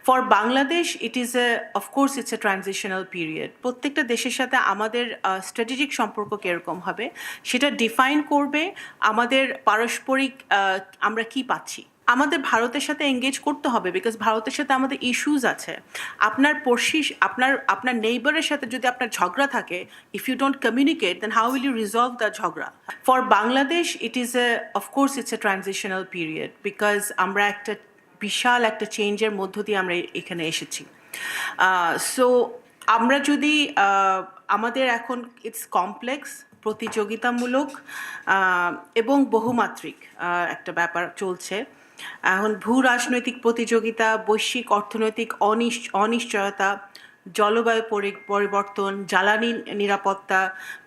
For Bangladesh it is of course it's a transitional period. প্রত্যেকটা দেশের সাথে আমাদের স্ট্র্যাটেজিক সম্পর্ক কীরকম হবে সেটা ডিফাইন করবে আমাদের পারস্পরিক আমরা কি পাচ্ছি। আমাদের ভারতের সাথে এঙ্গেজ করতে হবে, বিকজ ভারতের সাথে আমাদের ইস্যুজ আছে। আপনার পড়শি আপনার নেইবারের সাথে যদি আপনার ঝগড়া থাকে, if you don't communicate, then how will you resolve the ঝগড়া। For Bangladesh it is of course it's a transitional period, because আমরা একটা বিশাল একটা চেঞ্জের মধ্য দিয়ে আমরা এখানে এসেছি। সো আমরা যদি আমাদের এখন ইটস কমপ্লেক্স, প্রতিযোগিতামূলক এবং বহুমাত্রিক একটা ব্যাপার চলছে এখন। ভূ রাজনৈতিক প্রতিযোগিতা, বৈশ্বিক অর্থনৈতিক অনিশ্চয়তা, জলবায়ু পরিবর্তন, জ্বালানি নিরাপত্তা,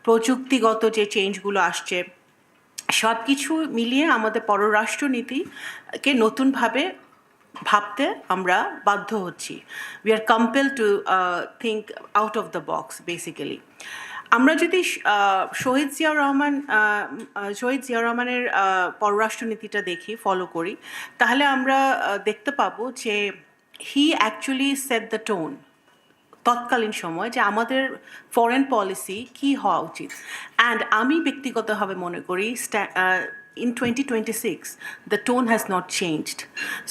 প্রযুক্তিগত যে চেঞ্জগুলো আসছে, সব কিছু মিলিয়ে আমাদের পররাষ্ট্রনীতিকে নতুনভাবে ভাবতে আমরা বাধ্য হচ্ছি। We are compel to think out of the box basically. আমরা যদি শহীদ জিয়াউর রহমানের পররাষ্ট্রনীতিটা দেখি, ফলো করি, তাহলে আমরা দেখতে পাবো যে হি অ্যাকচুয়ালি সেট দ্য টোন তৎকালীন সময় যে আমাদের ফরেন পলিসি কী হওয়া উচিত। অ্যান্ড আমি ব্যক্তিগতভাবে মনে করি in 2026 the tone has not changed,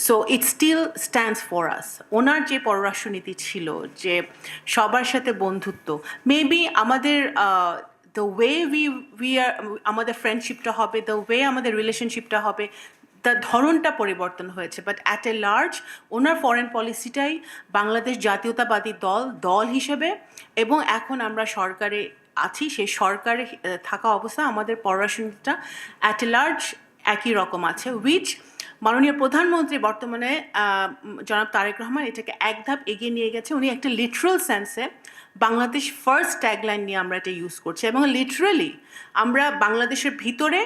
so it still stands for us. ওনার যে পররাষ্ট্রনীতি ছিল যে সবার সাথে বন্ধুত্ব, মেবি আমাদের the way we are, আমাদের ফ্রেন্ডশিপটা হবে, the way আমাদের রিলেশনশিপটা হবে, তার ধরনটা পরিবর্তন হয়েছে, বাট অ্যাট এ লার্জ ওনার ফরেন পলিসিটাই বাংলাদেশ জাতীয়তাবাদী দল হিসেবে, এবং এখন আমরা সরকারে আছি, সেই সরকারে থাকা অবস্থা আমাদের পররাষ্ট্রনীতিটা অ্যাট এ লার্জ একই রকম আছে, উইচ মাননীয় প্রধানমন্ত্রী বর্তমানে জনাব তারেক রহমান এটাকে এক ধাপ এগিয়ে নিয়ে গেছে। উনি একটা লিটারাল সেন্সে বাংলাদেশ ফার্স্ট ট্যাগলাইন নিয়ে আমরা এটা ইউজ করছি, এবং লিটারালি আমরা বাংলাদেশের ভিতরে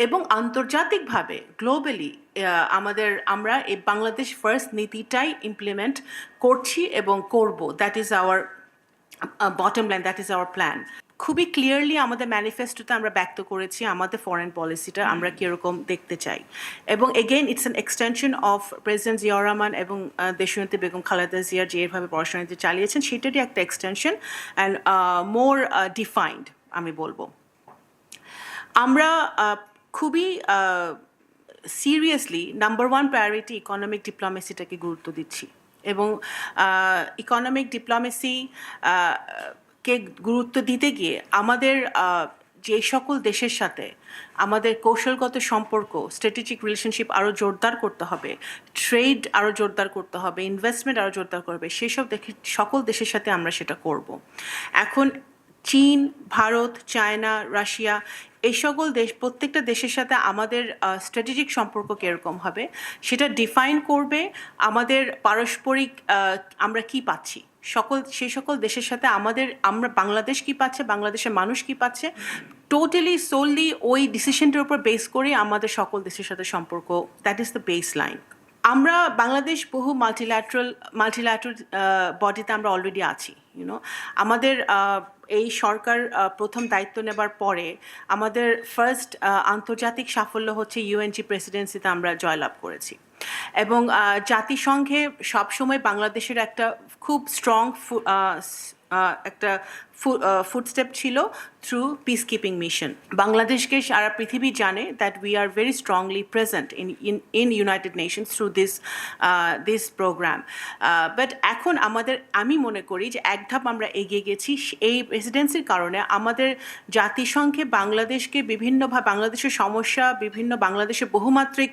এবং আন্তর্জাতিকভাবে গ্লোবালি আমরা এই বাংলাদেশ ফার্স্ট নীতিটাই ইমপ্লিমেন্ট করছি এবং করব। That is our bottom line, that is our plan. খুবই ক্লিয়ারলি আমাদের ম্যানিফেস্টোতে আমরা ব্যক্ত করেছি আমাদের ফরেন পলিসিটা আমরা কীরকম দেখতে চাই, এবং again it's an extension of president Ziaur Rahman এবং দেশনেত্রী বেগম খালেদা জিয়া যেভাবে পড়াশোনাতে চালিয়েছেন সেটারই একটা এক্সটেনশন অ্যান্ড মোর ডিফাইন্ড আমি বলবো। আমরা খুবই seriously number one priority economic ডিপ্লোমেসিটাকে গুরুত্ব দিচ্ছি, এবং ইকোনমিক ডিপ্লোমেসি কে গুরুত্ব দিতে গিয়ে আমাদের যে সকল দেশের সাথে আমাদের কৌশলগত সম্পর্ক, স্ট্র্যাটেজিক রিলেশনশিপ আরও জোরদার করতে হবে, ট্রেড আরও জোরদার করতে হবে, ইনভেস্টমেন্ট আরও জোরদার করবে, সেসব সকল দেশের সাথে আমরা সেটা করব। এখন চীন, ভারত, চায়না, রাশিয়া, এই সকল দেশ, প্রত্যেকটা দেশের সাথে আমাদের স্ট্র্যাটেজিক সম্পর্ক কীরকম হবে সেটা ডিফাইন করবে আমাদের পারস্পরিক আমরা কি পাচ্ছি। সেই সকল দেশের সাথে আমরা বাংলাদেশ কি পাচ্ছে, বাংলাদেশের মানুষ কি পাচ্ছে, টোটালি সোললি ওই ডিসিশনটার উপর বেস করে আমাদের সকল দেশের সাথে সম্পর্ক, that is the base line. আমরা বাংলাদেশ বহু মাল্টিল্যাটারাল বডিতে আমরা অলরেডি আছি, আমাদের এই সরকার প্রথম দায়িত্ব নেবার পরে আমাদের ফার্স্ট আন্তর্জাতিক সাফল্য হচ্ছে ইউএনজি প্রেসিডেন্সিতে আমরা জয়লাভ করেছি, এবং জাতিসংঘে সবসময় বাংলাদেশের একটা খুব স্ট্রং একটা ফুটস্টেপ ছিল থ্রু পিস কিপিং মিশন। বাংলাদেশকে সারা পৃথিবী জানে that we are very strongly present in United Nations through this program. But এখন আমি মনে করি যে এক ধাপ আমরা এগিয়ে গেছি এই প্রেসিডেন্সির কারণে। আমাদের জাতিসংঘে বাংলাদেশকে বিভিন্নভাবে, বাংলাদেশের সমস্যা, বাংলাদেশের বহুমাত্রিক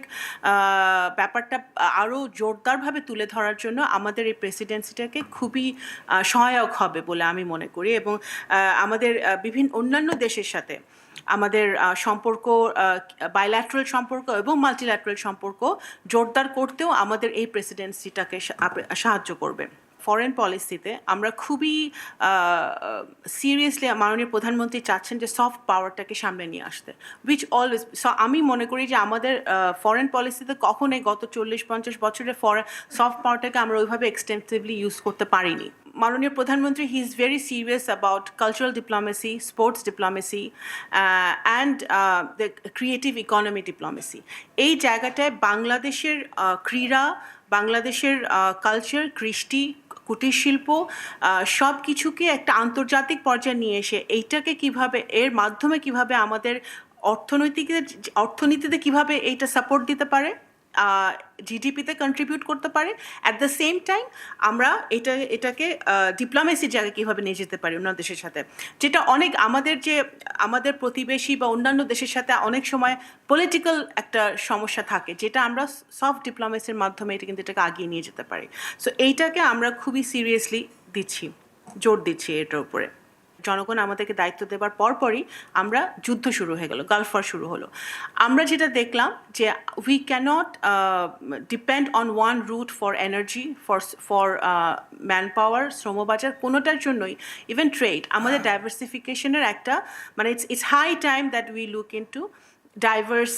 ব্যাপারটা আরও জোরদারভাবে তুলে ধরার জন্য আমাদের এই প্রেসিডেন্সিটাকে খুবই সহায়ক হবে বলে আমি মনে করি, এবং আমাদের অন্যান্য দেশের সাথে আমাদের সম্পর্ক, বাইল্যাটারাল সম্পর্ক এবং মাল্টিল্যাটারাল সম্পর্ক জোরদার করতেও আমাদের এই প্রেসিডেন্সিটাকে সাহায্য করবে। ফরেন পলিসিতে আমরা খুবই সিরিয়াসলি মাননীয় প্রধানমন্ত্রী চাচ্ছেন যে সফট পাওয়ারটাকে সামনে নিয়ে আসতে, উইচ অলওয়েজ। আমি মনে করি যে আমাদের ফরেন পলিসিতে কখনোই গত 40-50 বছরের সফট পাওয়ারটাকে আমরা ওইভাবে এক্সটেন্সিভলি ইউজ করতে পারিনি। মাননীয় প্রধানমন্ত্রী he is very serious about cultural diplomacy, sports diplomacy and the creative economy diplomacy. এই জায়গাটায় বাংলাদেশের ক্রীড়া, বাংলাদেশের কালচার, কৃষ্টি, কুটির শিল্প সব কিছুকে একটা আন্তর্জাতিক পর্যায়ে নিয়ে এসে এইটাকে কিভাবে, এর মাধ্যমে কিভাবে আমাদের অর্থনীতিতে কিভাবে এইটা সাপোর্ট দিতে পারে, জিডিপিতে কন্ট্রিবিউট করতে পারে, অ্যাট দ্য সেম টাইম আমরা এটাকে ডিপ্লোমেসির জায়গায় কীভাবে নিয়ে যেতে পারি অন্য দেশের সাথে, যেটা অনেক আমাদের প্রতিবেশী বা অন্যান্য দেশের সাথে অনেক সময় পলিটিক্যাল একটা সমস্যা থাকে, যেটা আমরা সফট ডিপ্লোমেসির মাধ্যমে এটাকে আগিয়ে নিয়ে যেতে পারি। সো এইটাকে আমরা খুবই সিরিয়াসলি জোর দিচ্ছি এটার উপরে। জনগণ আমাদেরকে দায়িত্ব দেওয়ার পরপরই আমরা যুদ্ধ শুরু হয়ে গেল, গালফ ওয়ার শুরু হলো। আমরা যেটা দেখলাম যে we can't depend on one route for energy, for man power, শ্রমবাজার, কোনোটার জন্যই, ইভেন ট্রেড। আমাদের ডাইভার্সিফিকেশনের একটা মানে it's high time that we look into diverse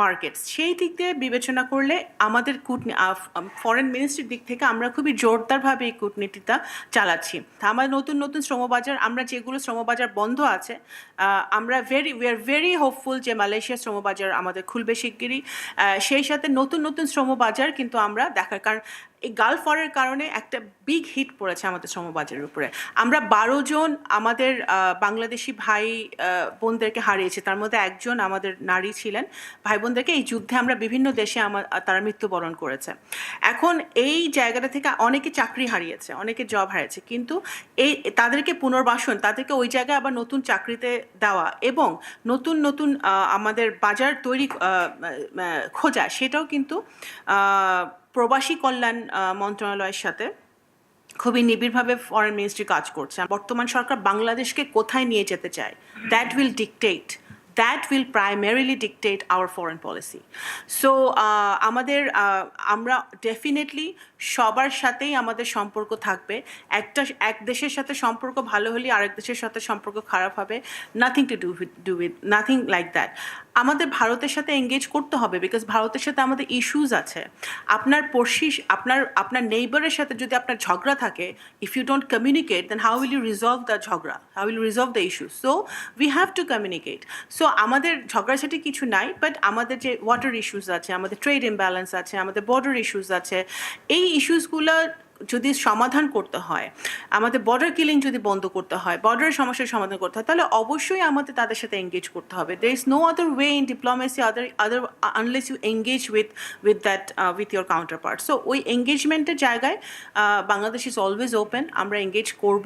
markets. সেই দিক দিয়ে বিবেচনা করলে আমাদের ফরেন মিনিস্ট্রির দিক থেকে আমরা খুবই জোরদারভাবে এই কূটনীতিটা চালাচ্ছি। আমাদের নতুন নতুন শ্রমবাজার, আমরা যেগুলো শ্রমবাজার বন্ধ আছে, উই আর ভেরি হোপফুল যে মালয়েশিয়ার শ্রমবাজার আমাদের খুলবে শিগগিরই। সেই সাথে নতুন নতুন শ্রমবাজার কিন্তু আমরা দেখার, কারণ এই গালফ ওয়ারের কারণে একটা বিগ হিট পড়েছে আমাদের শ্রমবাজারের উপরে। আমরা 12 জন আমাদের বাংলাদেশি ভাই বোনদেরকে হারিয়েছি, তার মধ্যে একজন আমাদের নারী ছিলেন। ভাই বোনদেরকে এই যুদ্ধে আমরা বিভিন্ন দেশে তারা মৃত্যুবরণ করেছে। এখন এই জায়গাটা থেকে অনেকে চাকরি হারিয়েছে, অনেকে জব হারিয়েছে, কিন্তু তাদেরকে পুনর্বাসন, তাদেরকে ওই জায়গায় আবার নতুন চাকরিতে দেওয়া এবং নতুন নতুন আমাদের বাজার তৈরি খোঁজা, সেটাও কিন্তু প্রবাসী কল্যাণ মন্ত্রণালয়ের সাথে খুবই নিবিড়ভাবে ফরেন মিনিস্ট্রি কাজ করছে। বর্তমান সরকার বাংলাদেশকে কোথায় নিয়ে যেতে চায়, that will primarily dictate our foreign policy. So আমরা ডেফিনেটলি সবার সাথেই আমাদের সম্পর্ক থাকবে। এক দেশের সাথে সম্পর্ক ভালো হলে আরেক দেশের সাথে সম্পর্ক খারাপ হবে, nothing to do with nothing like that. আমাদের ভারতের সাথে এঙ্গেজ করতে হবে, বিকজ ভারতের সাথে আমাদের ইস্যুস আছে। আপনার নেইবারের সাথে যদি আপনার ঝগড়া থাকে, if you don't communicate, then how will you resolve the ঝগড়া, how will resolve the issue? So we have to communicate. So আমাদের ঝগড়াঝাটি কিছু নাই, বাট আমাদের যে ওয়াটার ইস্যুস আছে, আমাদের ট্রেড ইমব্যালেন্স আছে, আমাদের বর্ডার ইস্যুস আছে, এই ইস্যুসগুলো যদি সমাধান করতে হয়, আমাদের বর্ডার কিলিং যদি বন্ধ করতে হয়, বর্ডারের সমস্যার সমাধান করতে হয়, তাহলে অবশ্যই আমাদের তাদের সাথে এঙ্গেজ করতে হবে। There is no other way in diplomacy unless you engage with your counterpart. So ওই এঙ্গেজমেন্টের জায়গায় বাংলাদেশ ইজ অলওয়েজ ওপেন, আমরা এঙ্গেজ করব।